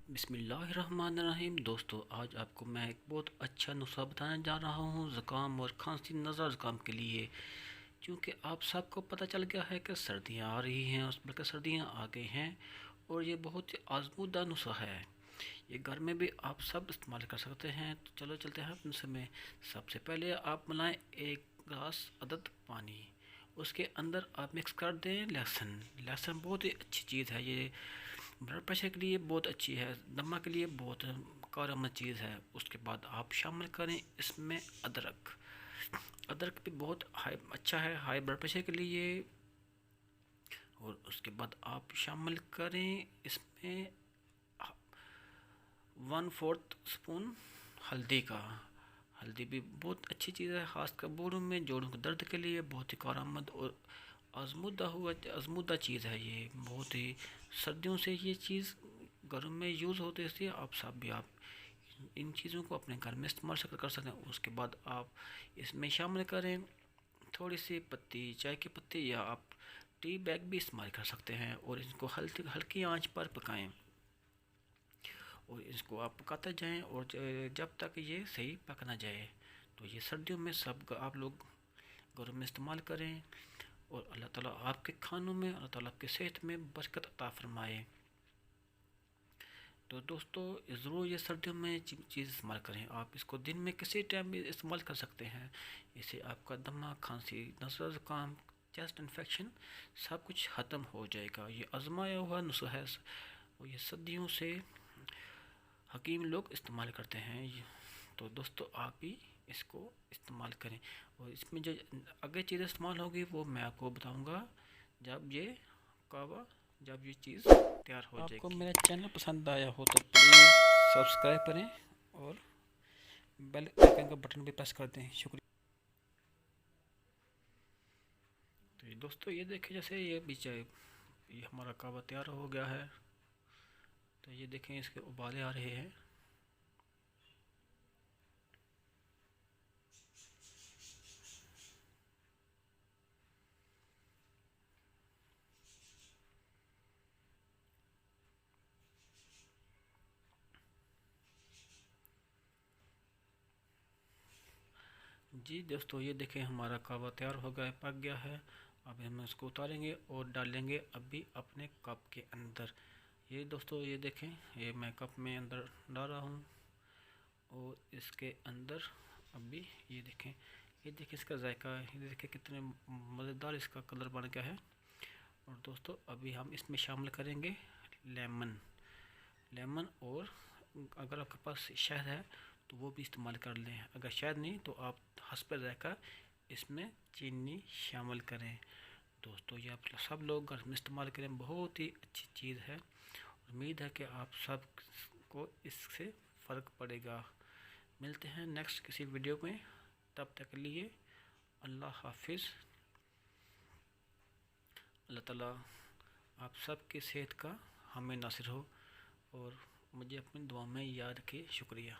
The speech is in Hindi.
बिस्मिल्लाहिर्रहमानिर्रहीम। दोस्तों, आज आपको मैं एक बहुत अच्छा नुस्खा बताने जा रहा हूँ ज़ुकाम और खांसी नज़ला ज़ुकाम के लिए। क्योंकि आप सबको पता चल गया है कि सर्दियाँ आ रही हैं, उस बल्कि सर्दियाँ आ गई हैं और ये बहुत ही आजमूदा नुस्खा है। ये घर में भी आप सब इस्तेमाल कर सकते हैं। तो चलो चलते हैं नुस्खे में। सबसे पहले आप मिलाएं एक गिलास अदद पानी, उसके अंदर आप मिक्स कर दें लहसुन। लहसुन बहुत ही अच्छी चीज़ है, ये ब्लड प्रेशर के लिए बहुत अच्छी है, दमा के लिए बहुत कारगर चीज़ है। उसके बाद आप शामिल करें इसमें अदरक। अदरक भी बहुत हाई अच्छा है हाई ब्लड प्रेशर के लिए। और उसके बाद आप शामिल करें इसमें 1/4 स्पून हल्दी का। हल्दी भी बहुत अच्छी चीज़ है, खासकर बूढ़ों में जोड़ों के दर्द के लिए बहुत ही कारगर और आजमूदा चीज़ है। ये बहुत ही सर्दियों से ये चीज़ घरों में यूज़ होते हैं, इसलिए आप सब भी आप इन चीज़ों को अपने घर में इस्तेमाल कर सकें। उसके बाद आप इसमें शामिल करें थोड़ी सी पत्ती, चाय की पत्ती, या आप टी बैग भी इस्तेमाल कर सकते हैं। और इसको हल्की आंच पर पकाएं और इसको आप पकाते जाएं और जब तक ये सही पक ना जाए। तो ये सर्दियों में सब आप लोग घरों में इस्तेमाल करें और अल्लाह ताला आपके खानों में, अल्लाह ताला आपकी सेहत में बरकत अता फरमाए। तो दोस्तों, ज़रूर ये सर्दियों में चीज़ इस्तेमाल करें। आप इसको दिन में किसी टाइम भी इस्तेमाल कर सकते हैं। इससे आपका दमा, खांसी, नज़ला ज़ुकाम, चेस्ट इन्फेक्शन सब कुछ ख़त्म हो जाएगा। ये आजमाया हुआ नुस्खा है और ये सदियों से हकीम लोग इस्तेमाल करते हैं। तो दोस्तों, आप भी इसको इस्तेमाल करें। और इसमें जो आगे चीज़ इस्तेमाल होगी वो मैं आपको बताऊंगा जब ये चीज़ तैयार हो जाएगी। आपको मेरा चैनल पसंद आया हो तो प्लीज़ सब्सक्राइब करें और बेल आइकन का बटन भी प्रेस कर दें। शुक्रिया। तो ये दोस्तों, ये देखें, जैसे ये हमारा कहवा तैयार हो गया है। तो ये देखें, इसके उबाले आ रहे हैं। जी दोस्तों, ये देखें, हमारा कहवा तैयार हो गया है, पक गया है। अब हम इसको उतारेंगे और डालेंगे अभी अपने कप के अंदर। ये दोस्तों, ये देखें, ये मैं कप में अंदर डाल रहा हूँ और इसके अंदर अभी ये देखें इसका जायका, ये देखें कितने मज़ेदार इसका कलर बन गया है। और दोस्तों, अभी हम इसमें शामिल करेंगे लेमन और अगर आपके पास शहद है तो वो भी इस्तेमाल कर लें। अगर शहद नहीं तो आप हस्ब जायका इसमें चीनी शामिल करें। दोस्तों, ये आप सब लोग घर में इस्तेमाल करें, बहुत ही अच्छी चीज़ है। उम्मीद है कि आप सब को इससे फ़र्क पड़ेगा। मिलते हैं नेक्स्ट किसी वीडियो में, तब तक के लिए अल्लाह हाफिज़। अल्लाह ताला आप सब की सेहत का हमें नासिर हो और मुझे अपनी दुआ में याद रखें। शुक्रिया।